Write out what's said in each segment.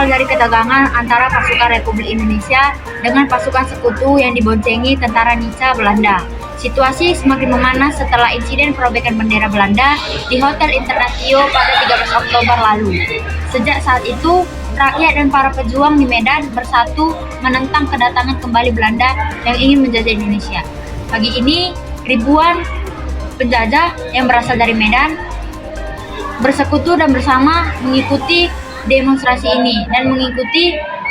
berawal dari ketegangan antara pasukan Republik Indonesia dengan pasukan sekutu yang diboncengi tentara Nica Belanda. Situasi semakin memanas setelah insiden perobekan bendera Belanda di Hotel Internatio pada 13 Oktober lalu. Sejak saat itu, rakyat dan para pejuang di Medan bersatu menentang kedatangan kembali Belanda yang ingin menjajah Indonesia. Pagi ini, ribuan penjajah yang berasal dari Medan bersekutu dan bersama mengikuti demonstrasi ini dan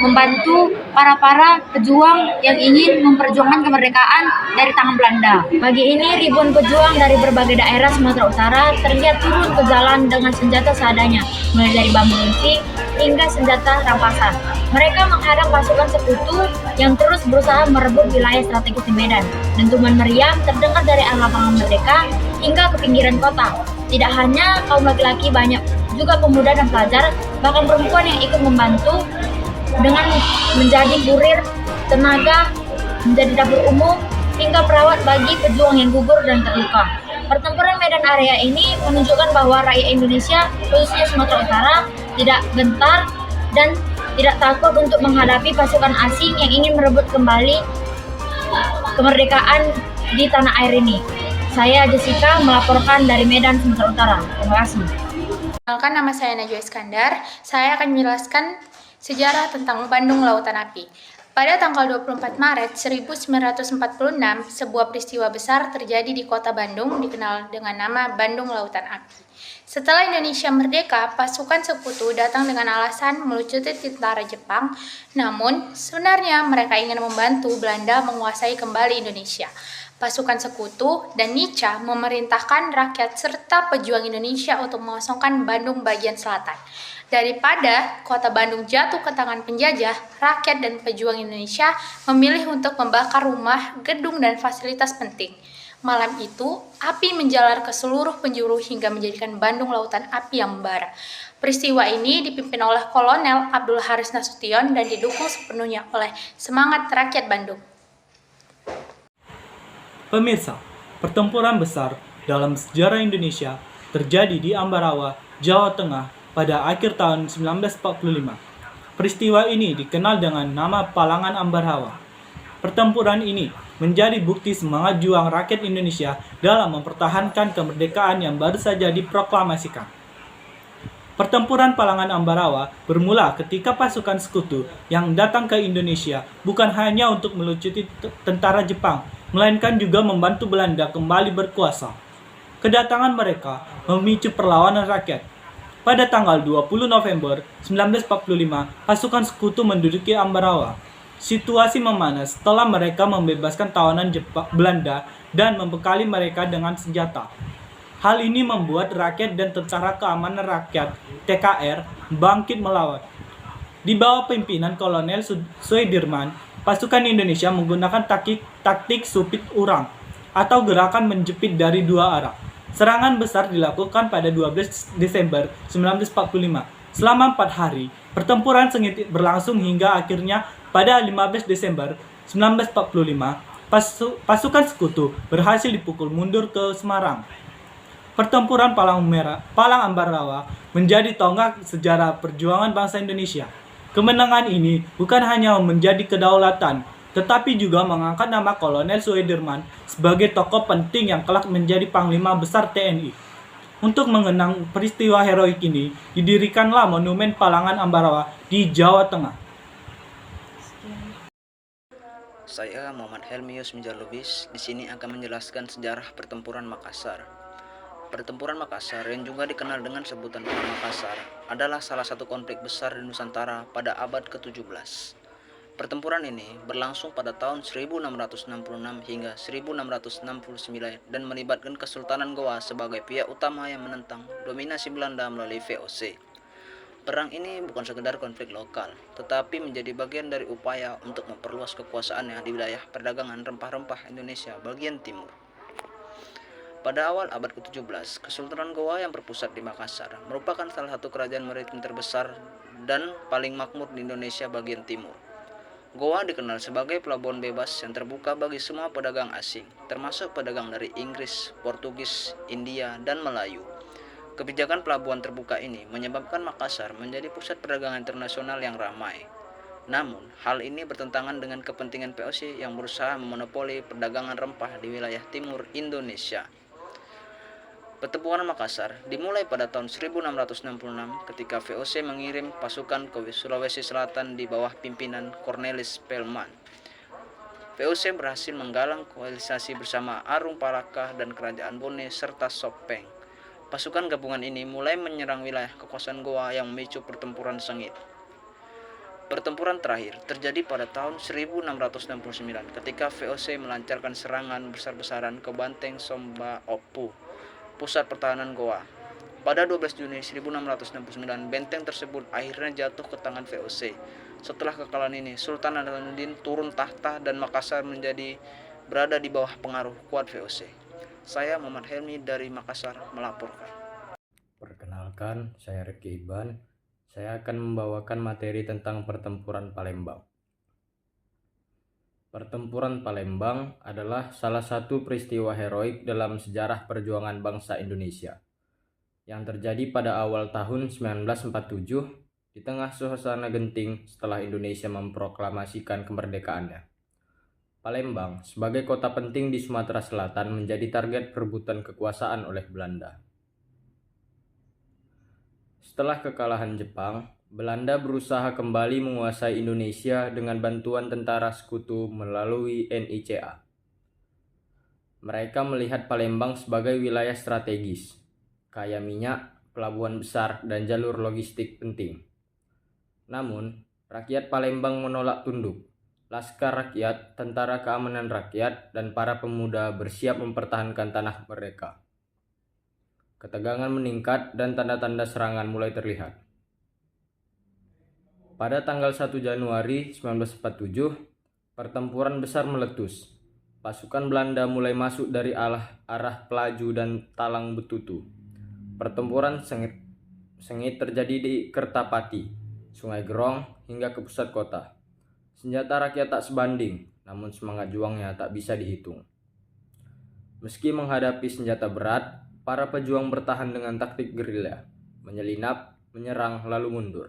membantu para pejuang yang ingin memperjuangkan kemerdekaan dari tangan Belanda. Pagi ini ribuan pejuang dari berbagai daerah Sumatera Utara terlihat turun ke jalan dengan senjata seadanya, mulai dari bambu runcing hingga senjata rampasan. Mereka menghadang pasukan sekutu yang terus berusaha merebut wilayah strategis di Medan. Dentuman meriam terdengar dari arah lapangan Merdeka hingga ke pinggiran kota. Tidak hanya kaum laki-laki, banyak juga pemuda dan pelajar, bahkan perempuan yang ikut membantu dengan menjadi kurir, tenaga, menjadi dapur umum, hingga perawat bagi pejuang yang gugur dan terluka. Pertempuran Medan Area ini menunjukkan bahwa rakyat Indonesia, khususnya Sumatera Utara, tidak gentar dan tidak takut untuk menghadapi pasukan asing yang ingin merebut kembali kemerdekaan di tanah air ini. Saya Jessica melaporkan dari Medan, Sumatera Utara. Terima kasih. Perkenalkan, nama saya Najwa Iskandar. Saya akan menjelaskan sejarah tentang Bandung Lautan Api. Pada tanggal 24 Maret 1946, sebuah peristiwa besar terjadi di kota Bandung dikenal dengan nama Bandung Lautan Api. Setelah Indonesia merdeka, pasukan sekutu datang dengan alasan melucuti tentara Jepang, namun sebenarnya mereka ingin membantu Belanda menguasai kembali Indonesia. Pasukan sekutu dan Nica memerintahkan rakyat serta pejuang Indonesia untuk mengosongkan Bandung bagian selatan. Daripada kota Bandung jatuh ke tangan penjajah, rakyat dan pejuang Indonesia memilih untuk membakar rumah, gedung, dan fasilitas penting. Malam itu, api menjalar ke seluruh penjuru hingga menjadikan Bandung Lautan Api yang membara. Peristiwa ini dipimpin oleh Kolonel Abdul Haris Nasution dan didukung sepenuhnya oleh semangat rakyat Bandung. Pemirsa, pertempuran besar dalam sejarah Indonesia terjadi di Ambarawa, Jawa Tengah pada akhir tahun 1945. Peristiwa ini dikenal dengan nama Palangan Ambarawa. Pertempuran ini menjadi bukti semangat juang rakyat Indonesia dalam mempertahankan kemerdekaan yang baru saja diproklamasikan. Pertempuran Palangan Ambarawa bermula ketika pasukan sekutu yang datang ke Indonesia bukan hanya untuk melucuti tentara Jepang, melainkan juga membantu Belanda kembali berkuasa. Kedatangan mereka memicu perlawanan rakyat. Pada tanggal 20 November 1945, pasukan sekutu menduduki Ambarawa. Situasi memanas setelah mereka membebaskan tawanan Belanda dan membekali mereka dengan senjata. Hal ini membuat rakyat dan Tentara Keamanan Rakyat (TKR) bangkit melawan. Di bawah pimpinan Kolonel Sudirman, pasukan Indonesia menggunakan taktik supit urang atau gerakan menjepit dari dua arah. Serangan besar dilakukan pada 12 Desember 1945. Selama 4 hari, pertempuran sengit berlangsung hingga akhirnya pada 15 Desember 1945, pasukan sekutu berhasil dipukul mundur ke Semarang. Pertempuran Palang Ambarawa menjadi tonggak sejarah perjuangan bangsa Indonesia. Kemenangan ini bukan hanya menjadi kedaulatan, tetapi juga mengangkat nama Kolonel Sudirman sebagai tokoh penting yang kelak menjadi Panglima Besar TNI. Untuk mengenang peristiwa heroik ini, didirikanlah Monumen Palangan Ambarawa di Jawa Tengah. Saya Muhammad Helmius Mijalubis di sini akan menjelaskan sejarah pertempuran Makassar. Pertempuran Makassar yang juga dikenal dengan sebutan Perang Makassar adalah salah satu konflik besar di Nusantara pada abad ke-17. Pertempuran ini berlangsung pada tahun 1666 hingga 1669 dan melibatkan Kesultanan Goa sebagai pihak utama yang menentang dominasi Belanda melalui VOC. Perang ini bukan sekedar konflik lokal, tetapi menjadi bagian dari upaya untuk memperluas kekuasaannya di wilayah perdagangan rempah-rempah Indonesia bagian timur. Pada awal abad ke-17, Kesultanan Goa yang berpusat di Makassar merupakan salah satu kerajaan maritim terbesar dan paling makmur di Indonesia bagian timur. Goa dikenal sebagai pelabuhan bebas yang terbuka bagi semua pedagang asing, termasuk pedagang dari Inggris, Portugis, India, dan Melayu. Kebijakan pelabuhan terbuka ini menyebabkan Makassar menjadi pusat perdagangan internasional yang ramai. Namun, hal ini bertentangan dengan kepentingan VOC yang berusaha memonopoli perdagangan rempah di wilayah timur Indonesia. Pertempuran Makassar dimulai pada tahun 1666 ketika VOC mengirim pasukan ke Sulawesi Selatan di bawah pimpinan Cornelis Pelman. VOC berhasil menggalang koalisasi bersama Arung Palaka dan Kerajaan Bone serta Sopeng. Pasukan gabungan ini mulai menyerang wilayah kekuasaan Goa yang memicu pertempuran sengit. Pertempuran terakhir terjadi pada tahun 1669 ketika VOC melancarkan serangan besar-besaran ke Banteng Somba Opu, pusat pertahanan Goa. Pada 12 Juni 1669, benteng tersebut akhirnya jatuh ke tangan VOC. Setelah kekalahan ini, Sultan Adalanuddin turun tahta dan Makassar berada di bawah pengaruh kuat VOC. Saya Muhammad Helmi dari Makassar melaporkan. Perkenalkan, saya Rifki Iban. Saya akan membawakan materi tentang Pertempuran Palembang. Pertempuran Palembang adalah salah satu peristiwa heroik dalam sejarah perjuangan bangsa Indonesia yang terjadi pada awal tahun 1947 di tengah suasana genting setelah Indonesia memproklamasikan kemerdekaannya. Palembang sebagai kota penting di Sumatera Selatan menjadi target perebutan kekuasaan oleh Belanda. Setelah kekalahan Jepang, Belanda berusaha kembali menguasai Indonesia dengan bantuan tentara sekutu melalui NICA. Mereka melihat Palembang sebagai wilayah strategis, kaya minyak, pelabuhan besar, dan jalur logistik penting. Namun, rakyat Palembang menolak tunduk. Laskar Rakyat, Tentara Keamanan Rakyat, dan para pemuda bersiap mempertahankan tanah mereka. Ketegangan meningkat dan tanda-tanda serangan mulai terlihat. Pada tanggal 1 Januari 1947, pertempuran besar meletus. Pasukan Belanda mulai masuk dari arah Pelaju dan Talang Betutu. Pertempuran sengit terjadi di Kertapati, Sungai Gerong, hingga ke pusat kota. Senjata rakyat tak sebanding, namun semangat juangnya tak bisa dihitung. Meski menghadapi senjata berat, para pejuang bertahan dengan taktik gerilya, menyelinap, menyerang, lalu mundur.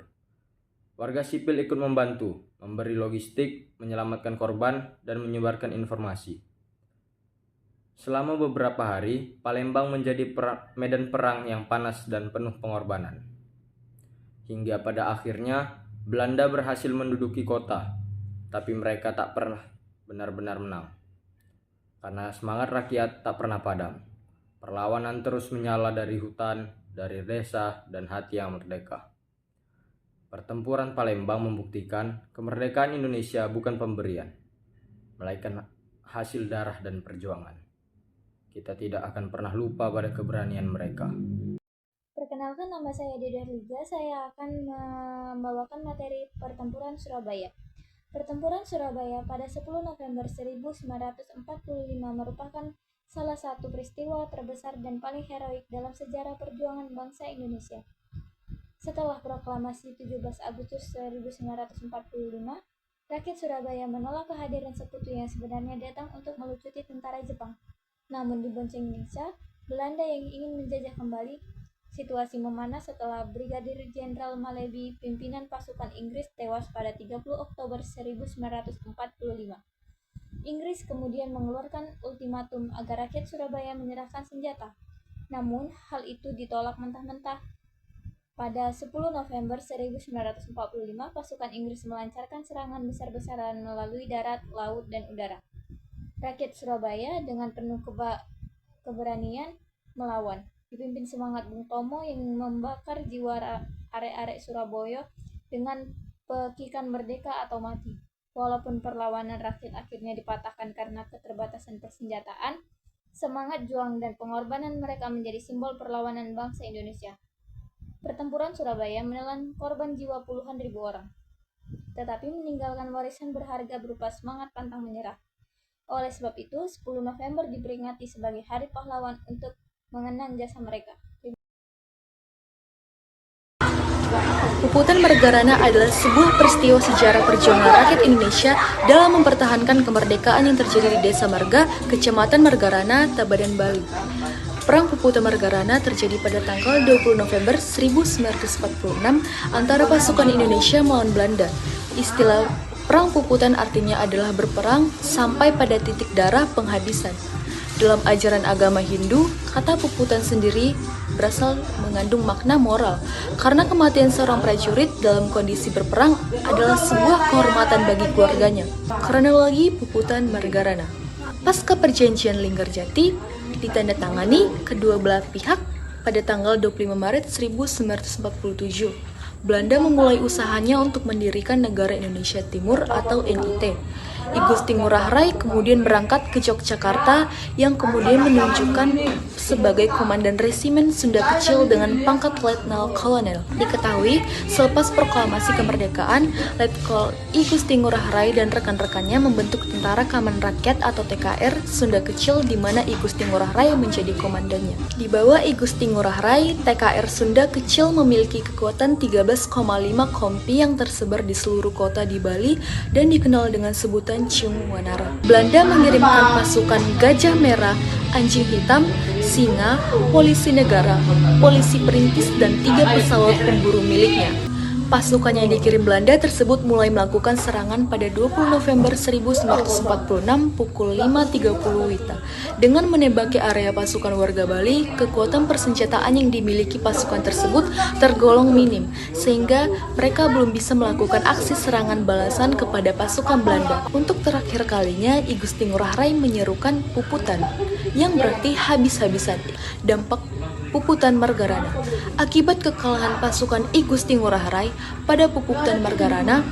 Warga sipil ikut membantu, memberi logistik, menyelamatkan korban, dan menyebarkan informasi. Selama beberapa hari, Palembang menjadi medan perang yang panas dan penuh pengorbanan. Hingga pada akhirnya, Belanda berhasil menduduki kota, tapi mereka tak pernah benar-benar menang. Karena semangat rakyat tak pernah padam. Perlawanan terus menyala dari hutan, dari desa, dan hati yang merdeka. Pertempuran Palembang membuktikan kemerdekaan Indonesia bukan pemberian, melainkan hasil darah dan perjuangan. Kita tidak akan pernah lupa pada keberanian mereka. Perkenalkan, nama saya Deda Liga. Saya akan membawakan materi Pertempuran Surabaya. Pertempuran Surabaya pada 10 November 1945 merupakan salah satu peristiwa terbesar dan paling heroik dalam sejarah perjuangan bangsa Indonesia. Setelah proklamasi 17 Agustus 1945, rakyat Surabaya menolak kehadiran sekutu yang sebenarnya datang untuk melucuti tentara Jepang. Namun di bonceng Indonesia, Belanda yang ingin menjajah kembali. Situasi memanas setelah Brigadir Jenderal Maleby, pimpinan pasukan Inggris, tewas pada 30 Oktober 1945. Inggris kemudian mengeluarkan ultimatum agar rakyat Surabaya menyerahkan senjata. Namun, hal itu ditolak mentah-mentah. Pada 10 November 1945, pasukan Inggris melancarkan serangan besar-besaran melalui darat, laut, dan udara. Rakyat Surabaya dengan penuh keberanian melawan, dipimpin semangat Bung Tomo yang membakar jiwa arek-arek Surabaya dengan pekikan merdeka atau mati. Walaupun perlawanan rakyat akhirnya dipatahkan karena keterbatasan persenjataan, semangat juang dan pengorbanan mereka menjadi simbol perlawanan bangsa Indonesia. Pertempuran Surabaya menelan korban jiwa puluhan ribu orang, tetapi meninggalkan warisan berharga berupa semangat pantang menyerah. Oleh sebab itu, 10 November diperingati sebagai Hari Pahlawan untuk mengenang jasa mereka. Puputan Margarana adalah sebuah peristiwa sejarah perjuangan rakyat Indonesia dalam mempertahankan kemerdekaan yang terjadi di Desa Marga, Kecamatan Margarana, Tabanan, Bali. Perang Puputan Margarana terjadi pada tanggal 20 November 1946 antara pasukan Indonesia melawan Belanda. Istilah Perang Puputan artinya adalah berperang sampai pada titik darah penghabisan. Dalam ajaran agama Hindu, kata puputan sendiri berasal mengandung makna moral, karena kematian seorang prajurit dalam kondisi berperang adalah sebuah kehormatan bagi keluarganya. Kronologi Puputan Margarana. Pasca perjanjian Linggarjati ditandatangani kedua belah pihak pada tanggal 25 Maret 1947. Belanda memulai usahanya untuk mendirikan Negara Indonesia Timur atau NIT. I Gusti Ngurah Rai kemudian berangkat ke Yogyakarta yang kemudian menunjukkan sebagai komandan resimen Sunda Kecil dengan pangkat Letnan Kolonel. Diketahui, selepas proklamasi kemerdekaan, Letkol I Gusti Ngurah Rai dan rekan-rekannya membentuk Tentara Kaman Rakyat atau TKR Sunda Kecil di mana I Gusti Ngurah Rai menjadi komandannya. Di bawah I Gusti Ngurah Rai, TKR Sunda Kecil memiliki kekuatan 13,5 kompi yang tersebar di seluruh kota di Bali dan dikenal dengan sebutan Cium Wanara. Belanda mengirimkan pasukan Gajah Merah, Anjing Hitam, Singa, Polisi Negara, Polisi Perintis, dan 3 pesawat pemburu miliknya. Pasukan yang dikirim Belanda tersebut mulai melakukan serangan pada 20 November 1946 pukul 5.30 WITA. Dengan menembaki area pasukan warga Bali, kekuatan persenjataan yang dimiliki pasukan tersebut tergolong minim, sehingga mereka belum bisa melakukan aksi serangan balasan kepada pasukan Belanda. Untuk terakhir kalinya, I Gusti Ngurah Rai menyerukan puputan, yang berarti habis-habisan. Dampak Puputan Margarana. Akibat kekalahan pasukan I Gusti Ngurah Rai pada Puputan Margarana,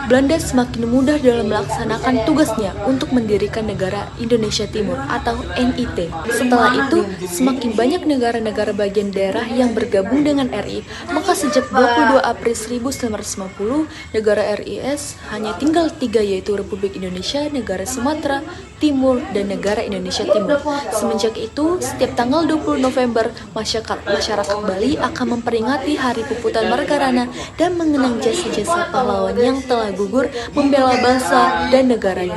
Belanda semakin mudah dalam melaksanakan tugasnya untuk mendirikan Negara Indonesia Timur atau NIT. Setelah itu, semakin banyak negara-negara bagian daerah yang bergabung dengan RI, maka sejak 22 April 1950, negara RIS hanya tinggal 3, yaitu Republik Indonesia, Negara Sumatera Timur, dan Negara Indonesia Timur. Semenjak itu, setiap tanggal 20 November, masyarakat Bali akan memperingati Hari Puputan Margarana dan mengenang jasa-jasa pahlawan yang telah gugur membela bangsa dan negaranya.